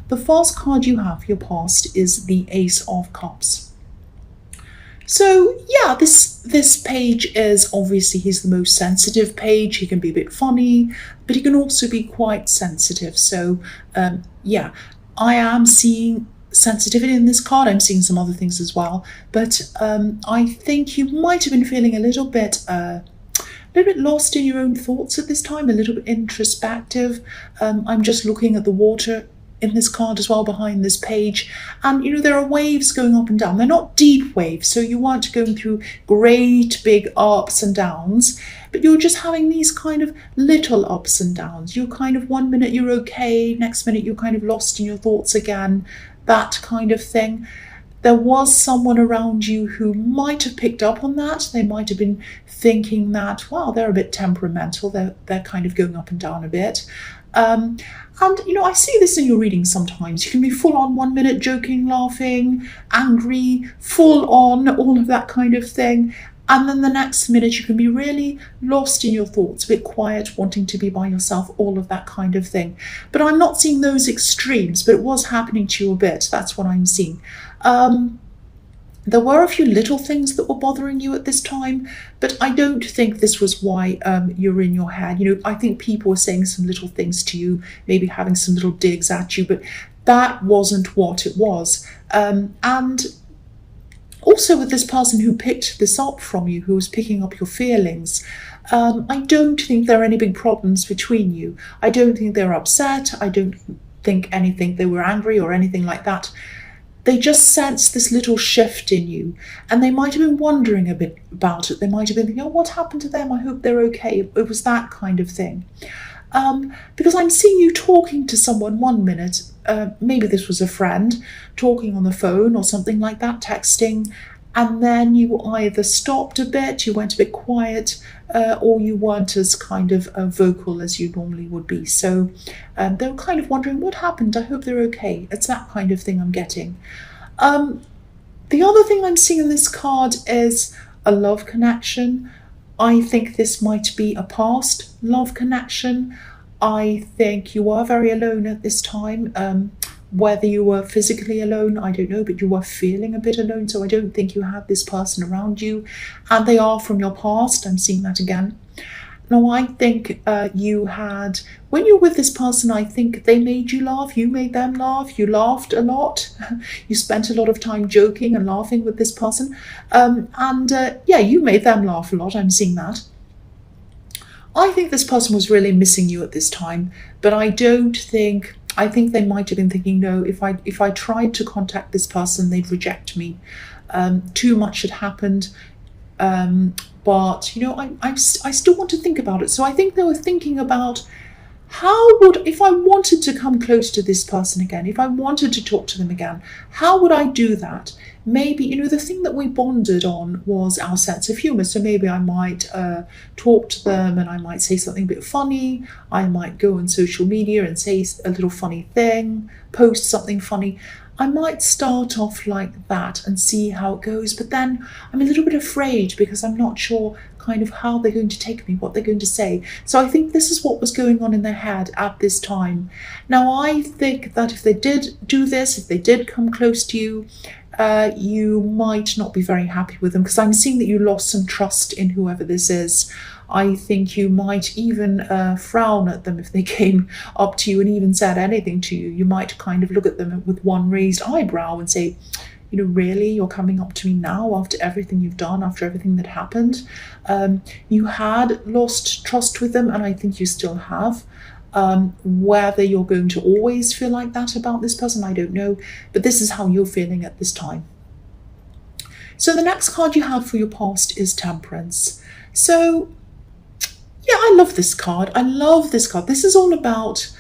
The first card you have for your past is the Ace of Cups. So yeah, this page is obviously, he's the most sensitive page. He can be a bit funny, but he can also be quite sensitive. So yeah, I am seeing sensitivity in this card. I'm seeing some other things as well, but I think you might have been feeling a little bit lost in your own thoughts at this time, a little bit introspective. I'm just looking at the water in this card as well behind this page, and there are waves going up and down. They're not deep waves, so you aren't going through great big ups and downs, but you're just having these kind of little ups and downs. You're kind of, one minute you're okay, next minute you're kind of lost in your thoughts again, that kind of thing. There was someone around you who might have picked up on that. They might have been thinking that, wow, they're a bit temperamental, they're kind of going up and down a bit. And I see this in your reading sometimes. You can be full on one minute, joking, laughing, angry, full on, all of that kind of thing. And then the next minute you can be really lost in your thoughts, a bit quiet, wanting to be by yourself, all of that kind of thing. But I'm not seeing those extremes, but it was happening to you a bit. That's what I'm seeing. There were a few little things that were bothering you at this time, but I don't think this was why you're in your head. I think people were saying some little things to you, maybe having some little digs at you, but that wasn't what it was. And also with this person who picked this up from you, who was picking up your feelings, I don't think there are any big problems between you. I don't think they're upset. I don't think they were angry or anything like that. They just sensed this little shift in you, and they might have been wondering a bit about it. They might have been thinking, oh, what happened to them? I hope they're okay. It was that kind of thing. Because I'm seeing you talking to someone one minute, maybe this was a friend, talking on the phone or something like that, texting, and then you either stopped a bit, you went a bit quiet, or you weren't as kind of vocal as you normally would be. So they were kind of wondering, what happened? I hope they're okay. It's that kind of thing I'm getting. The other thing I'm seeing in this card is a love connection. I think this might be a past love connection. I think you are very alone at this time. Whether you were physically alone, I don't know, but you were feeling a bit alone. So I don't think you have this person around you, and they are from your past. I'm seeing that again. Now, I think you had, when you're with this person, I think they made you laugh, you made them laugh, you laughed a lot, you spent a lot of time joking and laughing with this person, yeah, you made them laugh a lot. I'm seeing that. I think this person was really missing you at this time, but I think they might have been thinking, no, if I tried to contact this person, they'd reject me. Too much had happened. But I still want to think about it. So I think they were thinking about, if I wanted to come close to this person again, if I wanted to talk to them again, how would I do that? Maybe, the thing that we bonded on was our sense of humor. So maybe I might talk to them and I might say something a bit funny. I might go on social media and say a little funny thing, post something funny. I might start off like that and see how it goes, but then I'm a little bit afraid because I'm not sure kind of how they're going to take me, what they're going to say. So I think this is what was going on in their head at this time. Now, I think that if they did do this, if they did come close to you, you might not be very happy with them, because I'm seeing that you lost some trust in whoever this is. I think you might even frown at them if they came up to you and even said anything to you. You might kind of look at them with one raised eyebrow and say, really, you're coming up to me now after everything you've done, after everything that happened? You had lost trust with them, and I think you still have. Whether you're going to always feel like that about this person, I don't know, but this is how you're feeling at this time. So the next card you have for your past is Temperance. So yeah, I love this card. I love this card. This is all about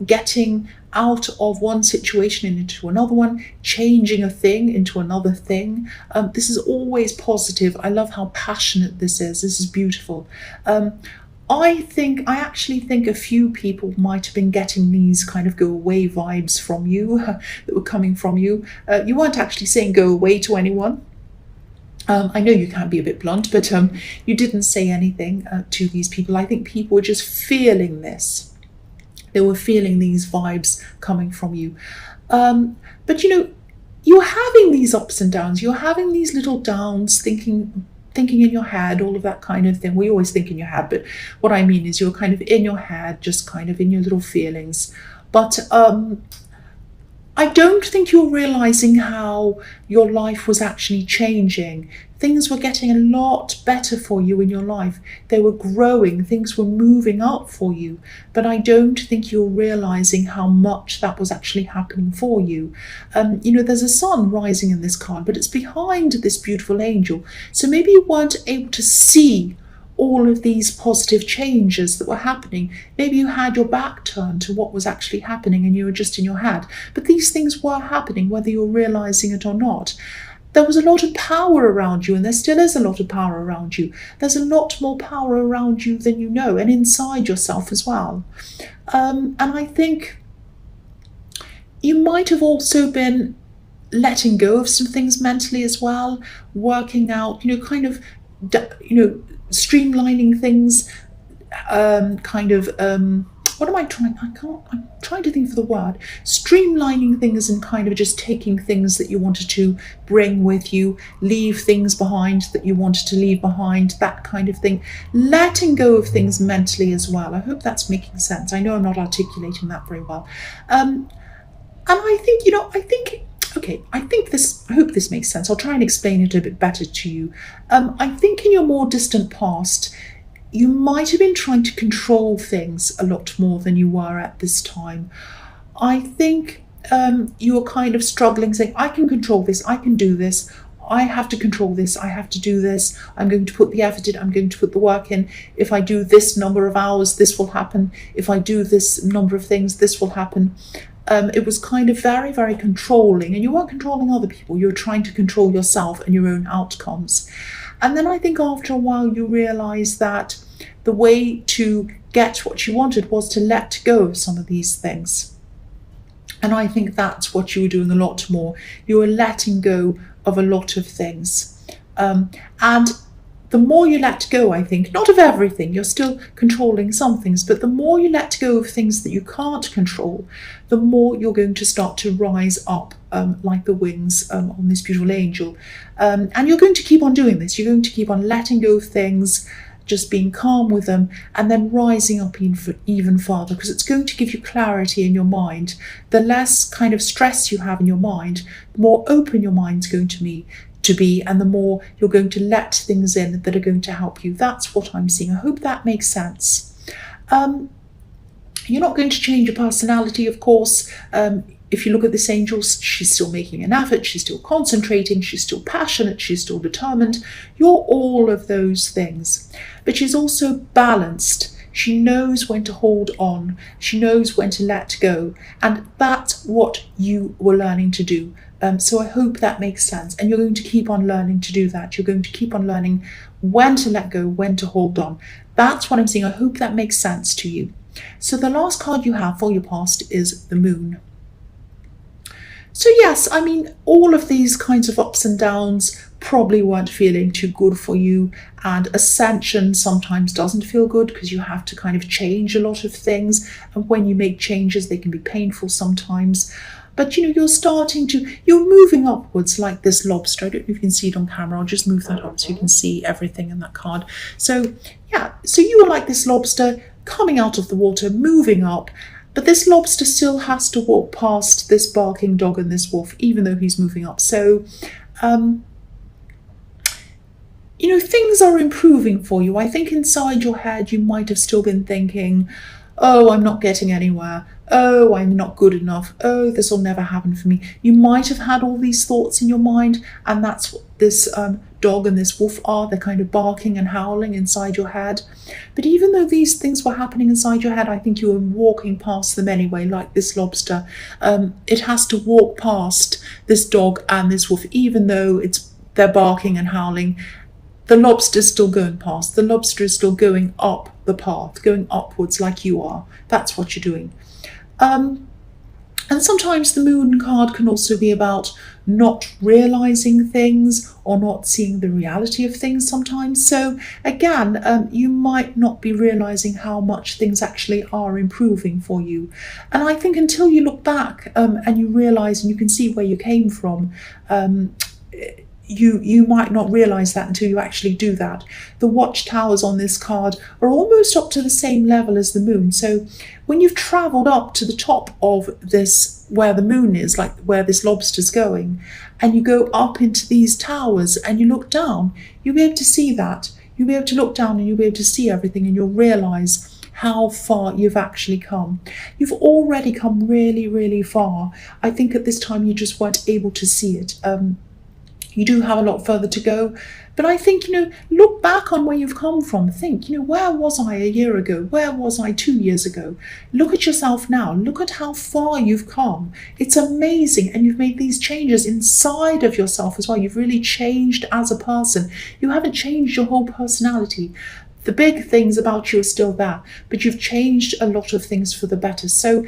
getting out of one situation and into another one, changing a thing into another thing. This is always positive. I love how passionate this is. This is beautiful. I actually think a few people might have been getting these kind of go away vibes from you that were coming from you. You weren't actually saying go away to anyone. I know you can be a bit blunt, but you didn't say anything to these people. I think people were just feeling this. They were feeling these vibes coming from you. But you're having these ups and downs. You're having these little downs, thinking in your head, all of that kind of thing. We always think in your head, but what I mean is you're kind of in your head, just kind of in your little feelings. But I don't think you're realizing how your life was actually changing. Things were getting a lot better for you in your life. They were growing, things were moving up for you. But I don't think you're realizing how much that was actually happening for you. There's a sun rising in this card, but it's behind this beautiful angel. So maybe you weren't able to see all of these positive changes that were happening. Maybe you had your back turned to what was actually happening and you were just in your head. But these things were happening, whether you're realizing it or not. There was a lot of power around you, and there still is a lot of power around you. There's a lot more power around you than you know, and inside yourself as well. And I think you might have also been letting go of some things mentally as well, working out, streamlining things, what am I trying? I'm trying to think of the word. Streamlining things and kind of just taking things that you wanted to bring with you, leave things behind that you wanted to leave behind, that kind of thing. Letting go of things mentally as well. I hope that's making sense. I know I'm not articulating that very well. And I think, I hope this makes sense. I'll try and explain it a bit better to you. I think in your more distant past, you might have been trying to control things a lot more than you were at this time. I think you were kind of struggling, saying, I can control this, I can do this, I have to control this, I have to do this, I'm going to put the effort in, I'm going to put the work in. If I do this number of hours, this will happen. If I do this number of things, this will happen. It was kind of very, very controlling, and you weren't controlling other people. You were trying to control yourself and your own outcomes. And then I think after a while you realised that the way to get what you wanted was to let go of some of these things. And I think that's what you were doing a lot more. You were letting go of a lot of things. And the more you let go, I think, not of everything, you're still controlling some things, but the more you let go of things that you can't control, the more you're going to start to rise up like the wings on this beautiful angel. And you're going to keep on doing this. You're going to keep on letting go of things, just being calm with them, and then rising up even farther, because it's going to give you clarity in your mind. The less kind of stress you have in your mind, the more open your mind's going to be, and the more you're going to let things in that are going to help you. That's what I'm seeing. I hope that makes sense. You're not going to change your personality, of course. If you look at this angel, she's still making an effort, she's still concentrating, she's still passionate, she's still determined. You're all of those things. But she's also balanced. She knows when to hold on. She knows when to let go. And that's what you were learning to do. So I hope that makes sense. And you're going to keep on learning to do that. You're going to keep on learning when to let go, when to hold on. That's what I'm saying. I hope that makes sense to you. So the last card you have for your past is the Moon. So yes, I mean, all of these kinds of ups and downs probably weren't feeling too good for you. And ascension sometimes doesn't feel good because you have to kind of change a lot of things. And when you make changes, they can be painful sometimes. But you're you're moving upwards like this lobster. I don't know if you can see it on camera. I'll just move that up so you can see everything in that card. So yeah, so you are like this lobster coming out of the water, moving up. But this lobster still has to walk past this barking dog and this wolf, even though he's moving up. So, things are improving for you. I think inside your head, you might have still been thinking, oh, I'm not getting anywhere. Oh, I'm not good enough. Oh, this will never happen for me. You might have had all these thoughts in your mind, and that's what this dog and this wolf are. They're kind of barking and howling inside your head. But even though these things were happening inside your head, I think you were walking past them anyway, like this lobster. It has to walk past this dog and this wolf, even though they're barking and howling. The lobster's still going past. The lobster is still going up the path, going upwards like you are. That's what you're doing. And sometimes the moon card can also be about not realizing things or not seeing the reality of things sometimes. So again, you might not be realizing how much things actually are improving for you. And I think until you look back and you realize and you can see where you came from, you might not realize that until you actually do that. The watchtowers on this card are almost up to the same level as the moon. So when you've traveled up to the top of this, where the moon is, like where this lobster's going, and you go up into these towers and you look down, you'll be able to see that. You'll be able to look down and you'll be able to see everything, and you'll realize how far you've actually come. You've already come really, really far. I think at this time you just weren't able to see it. You do have a lot further to go, but I think, look back on where you've come from. Think, where was I a year ago? Where was I 2 years ago? Look at yourself now. Look at how far you've come. It's amazing. And you've made these changes inside of yourself as well. You've really changed as a person. You haven't changed your whole personality. The big things about you are still there, but you've changed a lot of things for the better. So,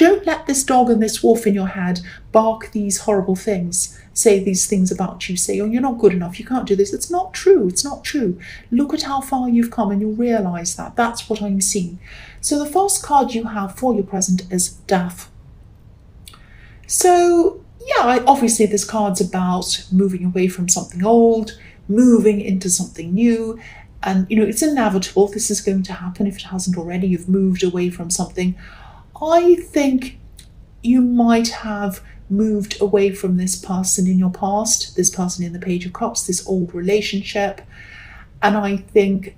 don't let this dog and this wolf in your head bark these horrible things, say these things about you, say, oh, you're not good enough, you can't do this. It's not true. It's not true. Look at how far you've come and you'll realize that. That's what I'm seeing. So the first card you have for your present is Death. So, yeah, obviously this card's about moving away from something old, moving into something new. And, it's inevitable. This is going to happen if it hasn't already. You've moved away from something. I think you might have moved away from this person in your past, this person in the Page of Cups, this old relationship. And I think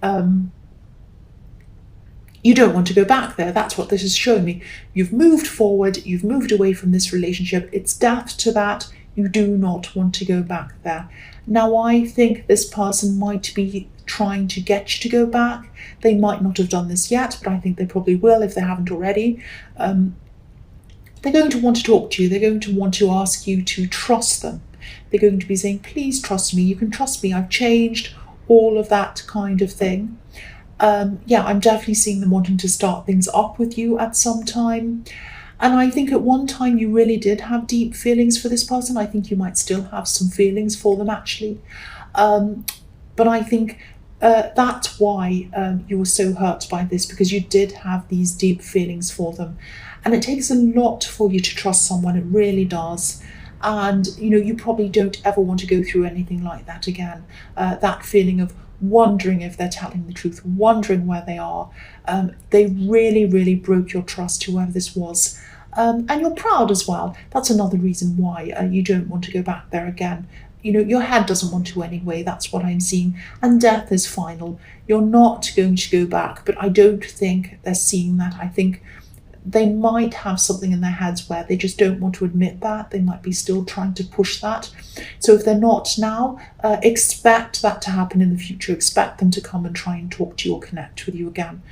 you don't want to go back there. That's what this is showing me. You've moved forward. You've moved away from this relationship. It's death to that. You do not want to go back there. Now, I think this person might be trying to get you to go back. They might not have done this yet, but I think they probably will if they haven't already. They're going to want to talk to you. They're going to want to ask you to trust them. They're going to be saying, please trust me. You can trust me. I've changed, all of that kind of thing. Yeah, I'm definitely seeing them wanting to start things up with you at some time. And I think at one time you really did have deep feelings for this person. I think you might still have some feelings for them, actually. But I think that's why you were so hurt by this, because you did have these deep feelings for them. And it takes a lot for you to trust someone. It really does. And, you probably don't ever want to go through anything like that again. That feeling of wondering if they're telling the truth, wondering where they are. They really, really broke your trust, whoever this was. And you're proud as well. That's another reason why you don't want to go back there again. Your head doesn't want to anyway. That's what I'm seeing. And death is final. You're not going to go back, but I don't think they're seeing that. I think they might have something in their heads where they just don't want to admit that. They might be still trying to push that. So if they're not now, expect that to happen in the future. Expect them to come and try and talk to you or connect with you again.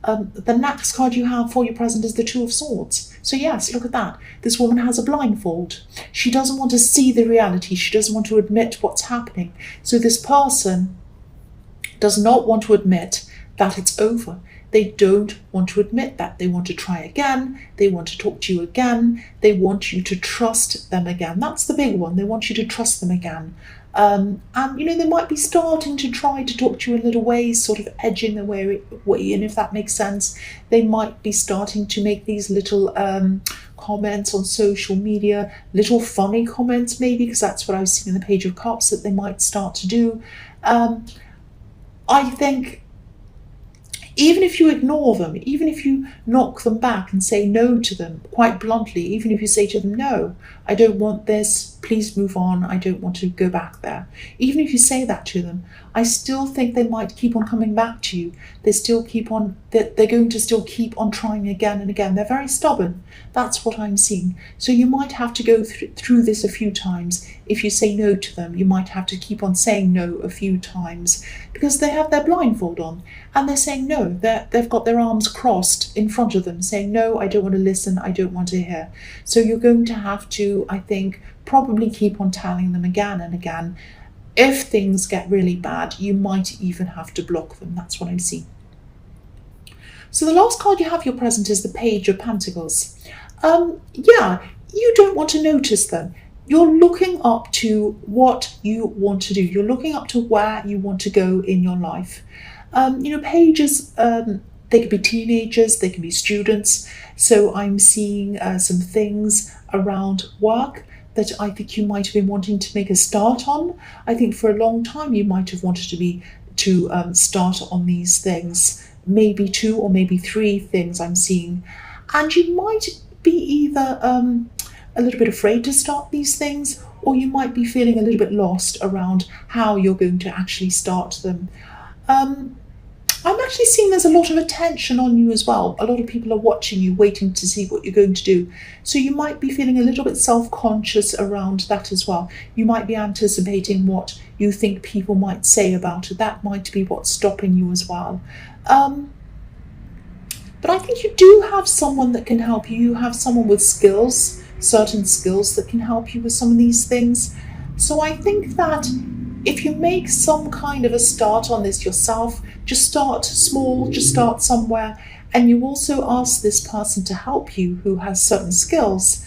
The next card you have for your present is the Two of Swords. So yes, look at that. This woman has a blindfold. She doesn't want to see the reality. She doesn't want to admit what's happening. So this person does not want to admit that it's over. They don't want to admit that. They want to try again. They want to talk to you again. They want you to trust them again. That's the big one. They want you to trust them again. And, they might be starting to try to talk to you in little ways, sort of edging their way in, if that makes sense. They might be starting to make these little comments on social media, little funny comments maybe, because that's what I was seeing in the Page of Cups that they might start to do. I think even if you ignore them, even if you knock them back and say no to them quite bluntly, even if you say to them, no, I don't want this, please move on, I don't want to go back there. Even if you say that to them, I still think they might keep on coming back to you. They're going to still keep on trying again and again. They're very stubborn. That's what I'm seeing. So you might have to go through this a few times. If you say no to them, you might have to keep on saying no a few times, because they have their blindfold on and they're saying no. They've got their arms crossed in front of them saying, no, I don't want to listen, I don't want to hear. So you're going to have to, I think, probably keep on telling them again and again. If things get really bad, you might even have to block them. That's what I'm seeing. So the last card you have your present is the Page of Pentacles. Yeah, you don't want to notice them. You're looking up to what you want to do. You're looking up to where you want to go in your life. Pages, they could be teenagers, they can be students. So I'm seeing some things around work that I think you might have been wanting to make a start on. I think for a long time you might have wanted to start on these things, maybe 2 or maybe 3 things I'm seeing, and you might be either a little bit afraid to start these things, or you might be feeling a little bit lost around how you're going to actually start them. Um, I'm actually seeing there's a lot of attention on you as well. A lot of people are watching you, waiting to see what you're going to do. So you might be feeling a little bit self-conscious around that as well. You might be anticipating what you think people might say about it. That might be what's stopping you as well. But I think you do have someone that can help you. You have someone with skills, certain skills that can help you with some of these things. So I think that if you make some kind of a start on this yourself, just start small, just start somewhere, and you also ask this person to help you who has certain skills,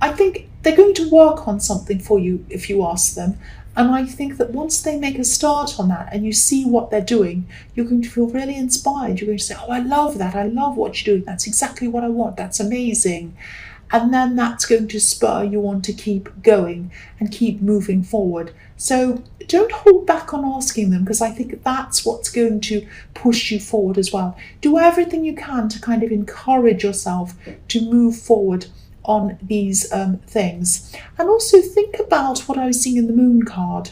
I think they're going to work on something for you if you ask them. And I think that once they make a start on that and you see what they're doing, you're going to feel really inspired. You're going to say, oh, I love that. I love what you're doing. That's exactly what I want. That's amazing. And then that's going to spur you on to keep going and keep moving forward. So don't hold back on asking them, because I think that's what's going to push you forward as well. Do everything you can to kind of encourage yourself to move forward on these things. And also think about what I was seeing in the moon card.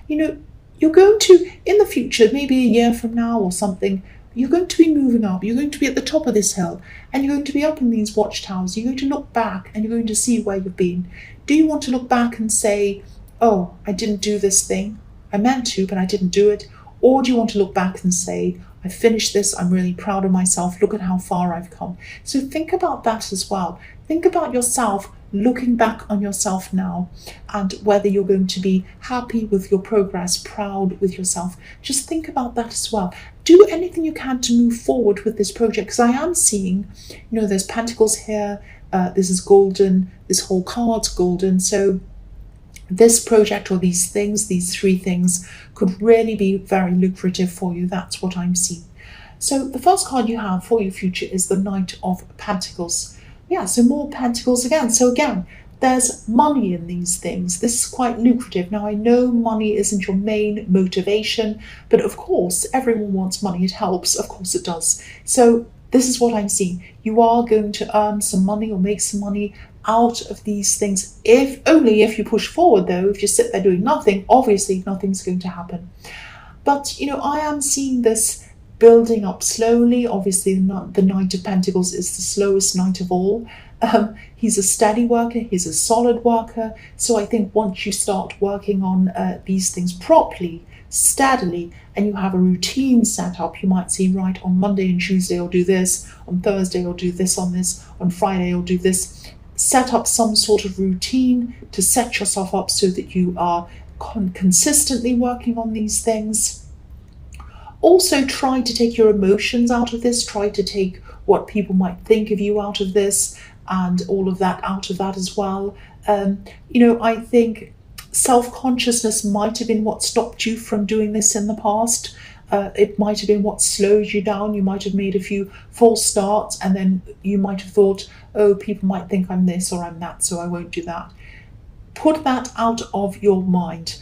You're going to, in the future, maybe a year from now or something, you're going to be moving up. You're going to be at the top of this hill, and you're going to be up in these watchtowers. You're going to look back and you're going to see where you've been. Do you want to look back and say, oh, I didn't do this thing. I meant to, but I didn't do it. Or do you want to look back and say, I finished this. I'm really proud of myself. Look at how far I've come. So think about that as well. Think about yourself, looking back on yourself now, and whether you're going to be happy with your progress, proud with yourself. Just think about that as well. Do anything you can to move forward with this project, because I am seeing, there's pentacles here. This is golden. This whole card's golden. So this project or these things, these 3 things, could really be very lucrative for you. That's what I'm seeing. So the first card you have for your future is the Knight of Pentacles. Yeah, so more pentacles again. So again, there's money in these things. This is quite lucrative. Now, I know money isn't your main motivation, but of course, everyone wants money. It helps. Of course it does. So this is what I'm seeing. You are going to earn some money or make some money out of these things, only if you push forward, though. If you sit there doing nothing, obviously nothing's going to happen. But, I am seeing this building up slowly. Obviously, the Knight of Pentacles is the slowest knight of all. He's a steady worker. He's a solid worker. So I think once you start working on these things properly, steadily, and you have a routine set up, you might see, right, on Monday and Tuesday I'll do this, on Thursday I'll do this, on Friday I'll do this. Set up some sort of routine to set yourself up so that you are consistently working on these things. Also, try to take your emotions out of this. Try to take what people might think of you out of this, and all of that out of that as well. I think self-consciousness might have been what stopped you from doing this in the past. It might have been what slowed you down. You might have made a few false starts, and then you might have thought, oh, people might think I'm this or I'm that, so I won't do that. Put that out of your mind.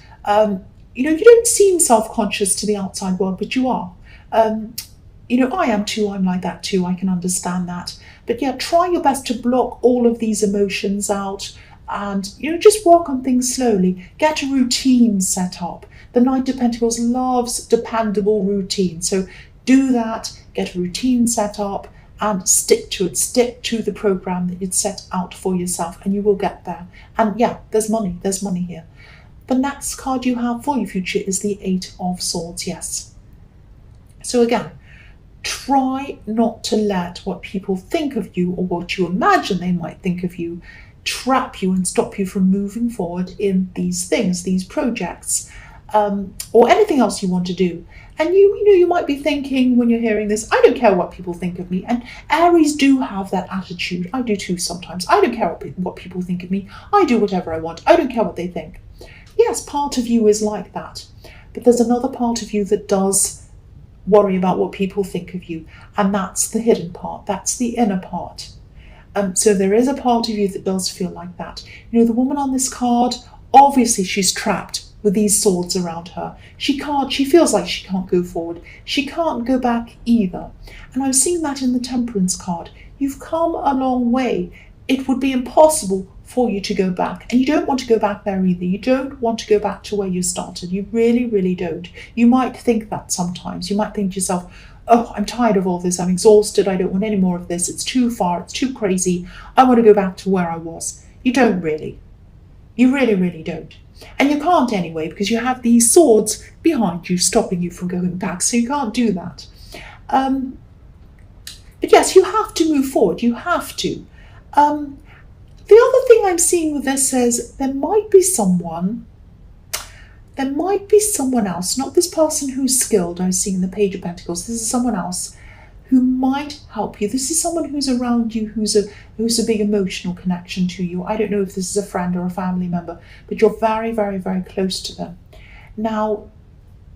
You don't seem self-conscious to the outside world, but you are. I am too. I'm like that too. I can understand that. But yeah, try your best to block all of these emotions out, and just work on things slowly. Get a routine set up. The Knight of Pentacles loves dependable routine. So do that, get a routine set up, and stick to it. Stick to the program that you'd set out for yourself, and you will get there. And yeah, there's money. There's money here. The next card you have for your future is the 8 of Swords. Yes. So again, try not to let what people think of you or what you imagine they might think of you trap you and stop you from moving forward in these things, these projects. or anything else you want to do. And you might be thinking when you're hearing this, I don't care what people think of me. And Aries do have that attitude. I do too sometimes. I don't care what people think of me. I do whatever I want. I don't care what they think. Yes, part of you is like that. But there's another part of you that does worry about what people think of you. And that's the hidden part. That's the inner part. So there is a part of you that does feel like that. The woman on this card, obviously she's trapped with these swords around her. She feels like she can't go forward. She can't go back either. And I've seen that in the Temperance card. You've come a long way. It would be impossible for you to go back. And you don't want to go back there either. You don't want to go back to where you started. You really, really don't. You might think that sometimes. You might think to yourself, oh, I'm tired of all this. I'm exhausted. I don't want any more of this. It's too far. It's too crazy. I want to go back to where I was. You don't really. You really, really don't. And you can't anyway, because you have these swords behind you stopping you from going back. So you can't do that. But yes, you have to move forward. You have to. The other thing I'm seeing with this is there might be someone else, not this person who's skilled. I'm seeing the Page of Pentacles. This is someone else who might help you. This is someone who's around you, who's a big emotional connection to you. I don't know if this is a friend or a family member, but you're very, very, very close to them. Now,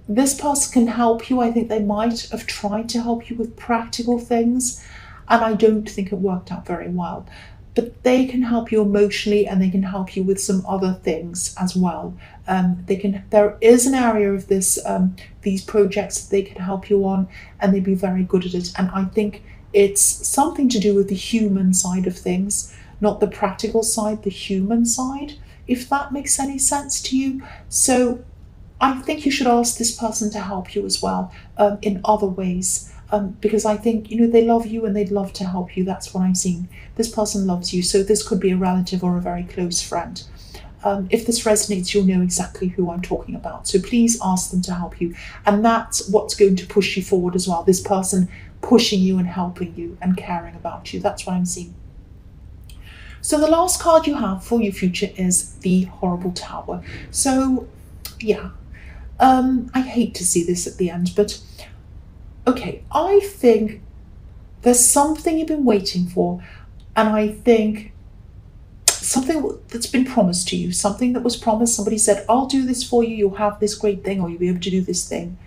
this person can help you. I think they might have tried to help you with practical things, and I don't think it worked out very well. But they can help you emotionally, and they can help you with some other things as well. There is an area of these projects that they can help you on, and they'd be very good at it. And I think it's something to do with the human side of things, not the practical side, the human side, if that makes any sense to you. So I think you should ask this person to help you as well, in other ways. Because I think, they love you and they'd love to help you. That's what I'm seeing. This person loves you. So this could be a relative or a very close friend. If this resonates, you'll know exactly who I'm talking about. So please ask them to help you. And that's what's going to push you forward as well. This person pushing you and helping you and caring about you. That's what I'm seeing. So the last card you have for your future is the Horrible Tower. So, yeah. I hate to see this at the end, but okay, I think there's something you've been waiting for, and I think something that's been promised to you, something that was promised. Somebody said, I'll do this for you, you'll have this great thing, or you'll be able to do this thing.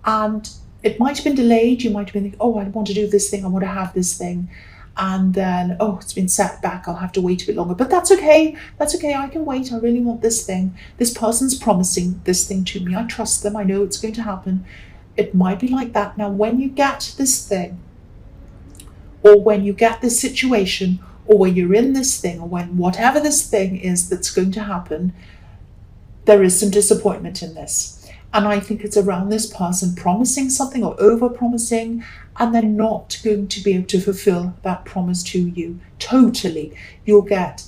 And it might have been delayed. You might have been thinking, oh, I want to do this thing, I want to have this thing. And then, oh, it's been set back, I'll have to wait a bit longer. But that's okay, I can wait, I really want this thing. This person's promising this thing to me, I trust them, I know it's going to happen. It might be like that. Now, when you get this thing, or when you get this situation, or when you're in this thing, or when whatever this thing is that's going to happen, there is some disappointment in this. And I think it's around this person promising something or over-promising, and they're not going to be able to fulfill that promise to you totally. You'll get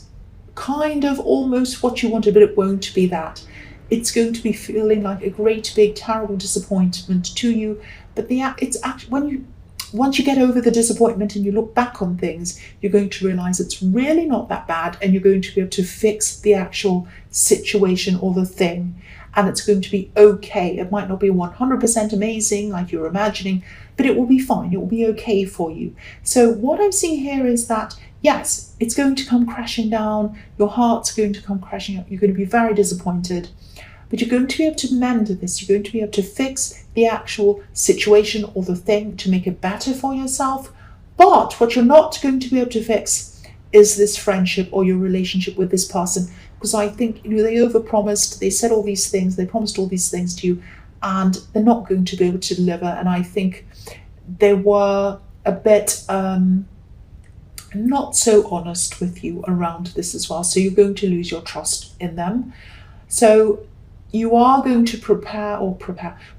kind of almost what you wanted, but it won't be that. It's going to be feeling like a great, big, terrible disappointment to you. But it's actually, once you get over the disappointment and you look back on things, you're going to realize it's really not that bad, and you're going to be able to fix the actual situation or the thing, and it's going to be okay. It might not be 100% amazing like you're imagining, but it will be fine. It will be okay for you. So what I'm seeing here is that, yes, it's going to come crashing down. Your heart's going to come crashing up. You're going to be very disappointed. But you're going to be able to mend this. You're going to be able to fix the actual situation or the thing to make it better for yourself. But what you're not going to be able to fix is this friendship or your relationship with this person. Because I think they overpromised, they said all these things, they promised all these things to you, and they're not going to be able to deliver. And I think they were a bit not so honest with you around this as well. So you're going to lose your trust in them. So you are going to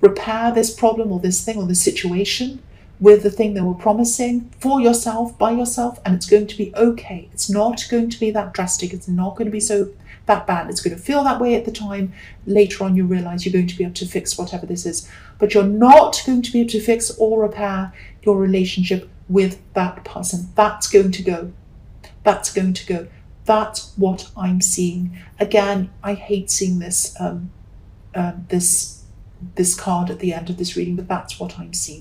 repair this problem or this thing or this situation with the thing they were promising for yourself, by yourself, and it's going to be okay. It's not going to be that drastic. It's not going to be that bad. It's going to feel that way at the time. Later on, you realize you're going to be able to fix whatever this is, but you're not going to be able to fix or repair your relationship with that person. That's going to go. That's going to go. That's what I'm seeing. Again, I hate seeing this this card at the end of this reading, but that's what I'm seeing.